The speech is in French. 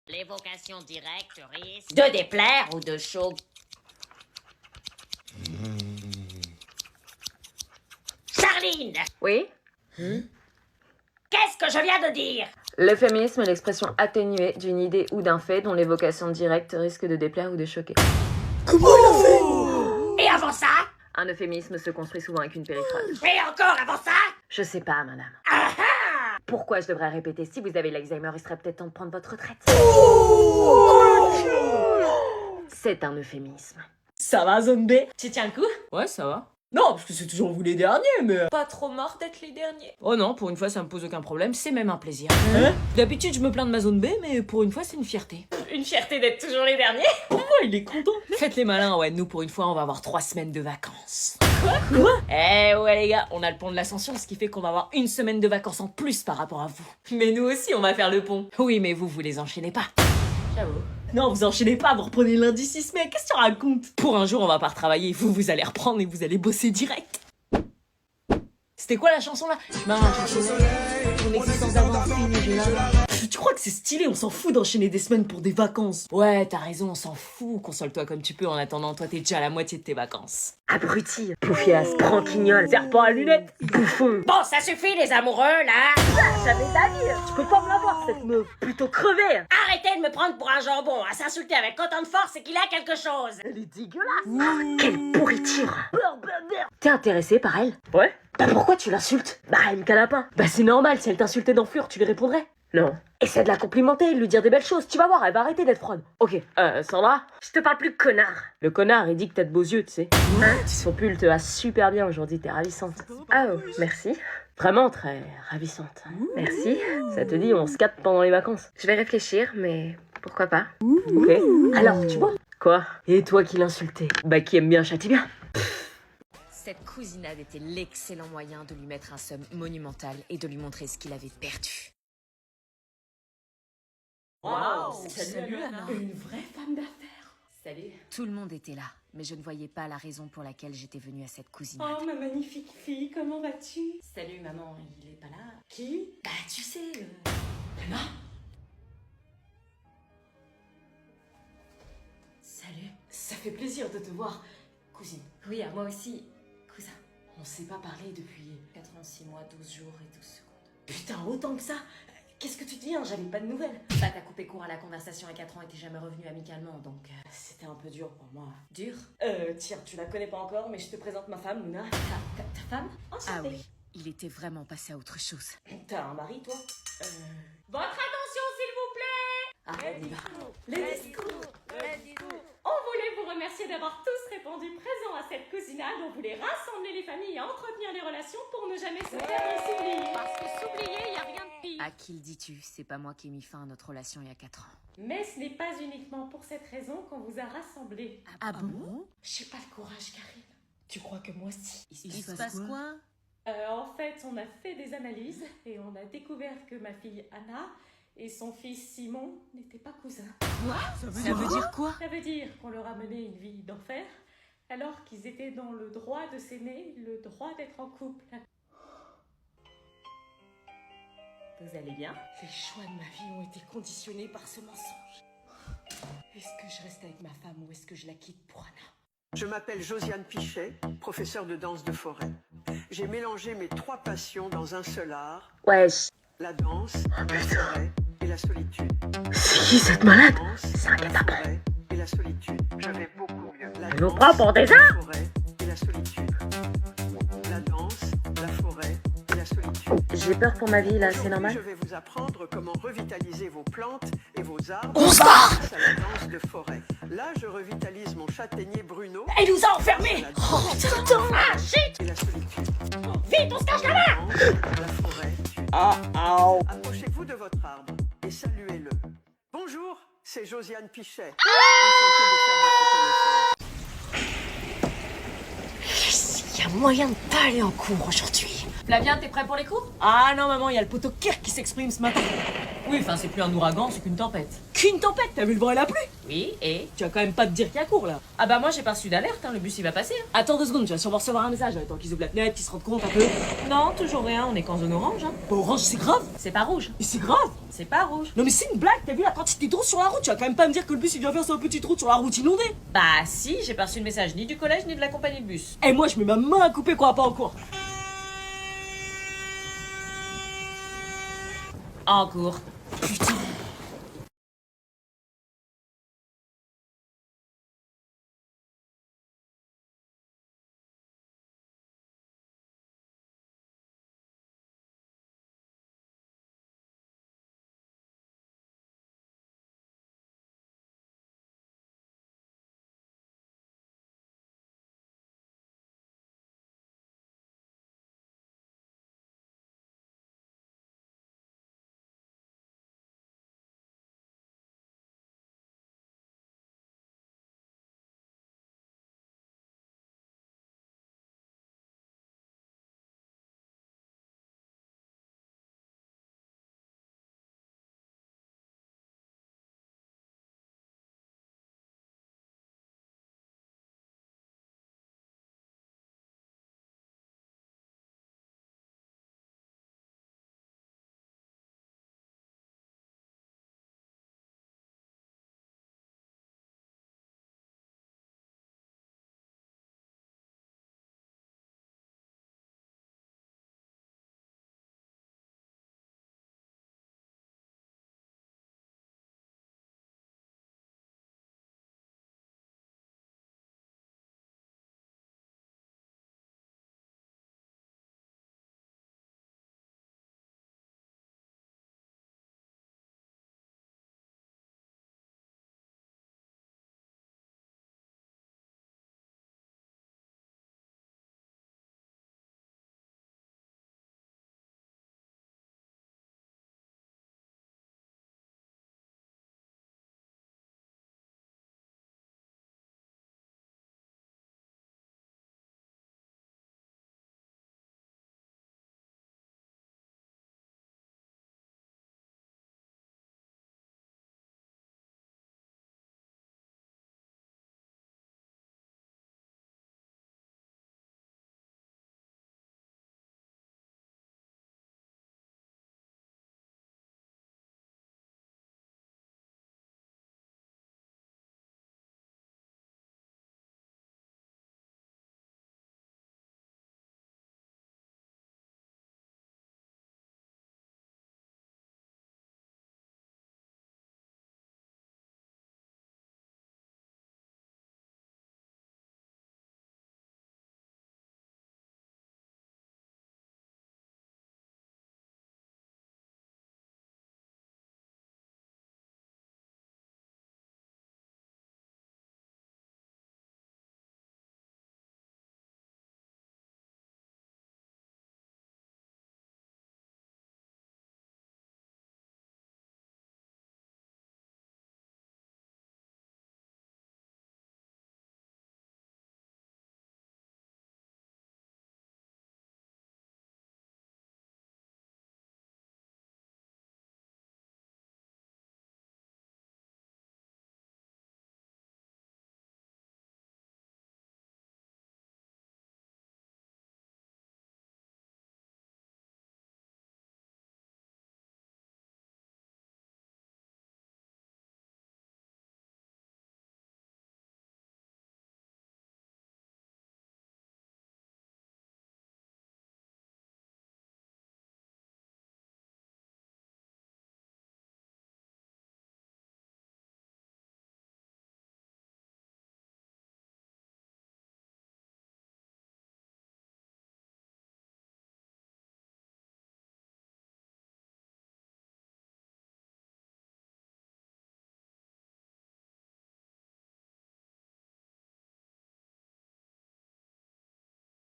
L'évocation directe risque de déplaire ou de choquer. Charline! Oui? Qu'est-ce que je viens de dire? Le féminisme est l'expression atténuée d'une idée ou d'un fait dont l'évocation directe risque de déplaire ou de choquer. Comment il a fait? Et avant ça? Un euphémisme se construit souvent avec une périphrase. Et encore avant ça? Je sais pas, madame. Ah ah! Pourquoi je devrais répéter? Si vous avez l'Alzheimer, il serait peut-être temps de prendre votre retraite. C'est un euphémisme. Ça va, Zone B? Tu tiens le coup? Ouais, ça va. Non, parce que c'est toujours vous les derniers, mais... Pas trop mort d'être les derniers. Oh non, pour une fois, ça me pose aucun problème, c'est même un plaisir. Hein? D'habitude, je me plains de ma zone B, mais pour une fois, c'est une fierté. Une fierté d'être toujours les derniers. Pourquoi il est content? Faites les malins, ouais, nous, pour une fois, on va avoir 3 semaines de vacances. Quoi? Eh ouais, les gars, on a le pont de l'Ascension, ce qui fait qu'on va avoir 1 semaine de vacances en plus par rapport à vous. Mais nous aussi, on va faire le pont. Oui, mais vous les enchaînez pas. J'avoue. Non, vous enchaînez pas, vous reprenez lundi 6 mai, qu'est-ce que tu racontes? Pour un jour, on va pas retravailler, vous allez reprendre et vous allez bosser direct. C'était quoi la chanson là? Je m'arrache un soleil, ton existence d'avant finie, j'ai la... Tu crois que c'est stylé, on s'en fout d'enchaîner des semaines pour des vacances? Ouais, t'as raison, on s'en fout, console-toi comme tu peux, en attendant, toi t'es déjà à la moitié de tes vacances. Abruti, poufiasse, branquignol, serpent à lunettes, bouffon. Bon, ça suffit les amoureux, là! J'avais d'avis, tu peux pas me l'avoir cette meuf, plutôt crevée. Arrêtez de me prendre pour un jambon, à s'insulter avec autant de force et qu'il a quelque chose! Elle est dégueulasse. Quelle pourriture. T'es intéressé par elle? Ouais. Bah pourquoi tu l'insultes? Bah elle me cala pas. Bah c'est normal, si elle t'insultait d'enflure, tu lui répondrais? Non. Essaie de la complimenter, lui dire des belles choses, tu vas voir, elle va arrêter d'être froide. Ok, Sandra, je te parle plus de connard. Le connard, il dit que t'as de beaux yeux, tu sais. Hein? Son pull te va super bien aujourd'hui, t'es ravissante. Ah oh, merci. Vraiment très ravissante. Merci. Ça te dit, on se capte pendant les vacances? Je vais réfléchir, mais pourquoi pas? Ok. Alors, tu vois? Quoi? Et toi qui l'insultais? Bah qui aime bien châtie bien. Cette cousinade était l'excellent moyen de lui mettre un somme monumental et de lui montrer ce qu'il avait perdu. Waouh, salut Anna. Une vraie femme d'affaires. Salut. Tout le monde était là, mais je ne voyais pas la raison pour laquelle j'étais venue à cette cousinade. Oh, ma magnifique fille, comment vas-tu? Salut maman, il est pas là. Qui? Bah tu sais, Emma. Salut. Ça fait plaisir de te voir, cousine. Oui, à moi aussi, cousin. On s'est pas parlé depuis 86 mois, 12 jours et 12 secondes. Putain, autant que ça. Qu'est-ce que tu deviens? J'avais pas de nouvelles. Bah, t'as coupé court à la conversation à 4 ans et t'es jamais revenu amicalement, donc... C'était un peu dur pour moi. Dur? Tiens, tu la connais pas encore, mais je te présente ma femme, Luna. Ta femme? Enchantée. Ah oui, il était vraiment passé à autre chose. T'as un mari, toi? Votre attention, s'il vous plaît! Ah, on y va. Les discours. On voulait vous remercier d'avoir tous répondu présent à cette cousinade. On voulait rassembler les familles et entretenir les relations pour ne jamais se perdre et s'oublier. Parce que s'oublier, il n'y a rien de pire. À qui le dis-tu? C'est pas moi qui ai mis fin à notre relation il y a 4 ans. Mais ce n'est pas uniquement pour cette raison qu'on vous a rassemblés. Ah bon? J'ai pas le courage, Karine. Tu crois que moi aussi? Il se passe quoi? En fait, on a fait des analyses et on a découvert que ma fille Anna et son fils Simon n'étaient pas cousins. Ça veut dire quoi? Ça veut dire qu'on leur a mené une vie d'enfer, alors qu'ils étaient dans le droit de s'aimer, le droit d'être en couple. Vous allez bien? Les choix de ma vie ont été conditionnés par ce mensonge. Est-ce que je reste avec ma femme ou est-ce que je la quitte pour Anna? Je m'appelle Josiane Pichet, professeure de danse de forêt. J'ai mélangé mes 3 passions dans un seul art, Wesh, la danse, la forêt et la solitude. c'est qui cette malade? La danse, C'est un la guet-apens. forêt et la solitude. Je vais beaucoup mieux. La Elle nous danse, prend pour des la arts? forêt et la solitude. La danse, la forêt et la solitude. J'ai peur pour ma vie là, c'est Aujourd'hui, normal? je vais vous apprendre comment revitaliser vos plantes et vos arbres On se barre grâce à la danse de forêt. Là, je revitalise mon châtaignier Bruno. Elle nous a enfermés! La Oh danse putain! Ah, shit! et la solitude. Vite, on se cache là-bas! La danse, la forêt. Ah, Approchez-vous de votre arbre et saluez-le. Bonjour, c'est Josiane Pichet. Enchantée de faire votre connaissance. Il y a moyen de pas aller en cours aujourd'hui. Flavien, t'es prêt pour les cours? Ah non maman, il y a le poteau Kirk qui s'exprime ce matin. Oui, enfin c'est plus un ouragan, c'est qu'une tempête. qu'une tempête, t'as vu le vent et la pluie? Oui, et? Tu vas quand même pas te dire qu'il y a cours là. Ah bah moi j'ai pas reçu d'alerte, hein, le bus il va passer. Hein. Attends 2 secondes, tu vas sûrement recevoir un message, attends qu'ils ouvrent la fenêtre, qu'ils se rendent compte un peu. Non, toujours rien, on est qu'en zone orange. Hein. Bah, orange c'est grave. C'est pas rouge. Mais c'est grave. C'est pas rouge. Non mais c'est une blague, t'as vu la quantité d'eau sur la route? Tu vas quand même pas me dire que le bus il vient faire sa petite route sur la route inondée? Bah si, j'ai pas reçu de message ni du collège ni de la compagnie de bus. Et moi je mets ma main à couper qu'on va pas en cours. En cours. Putain.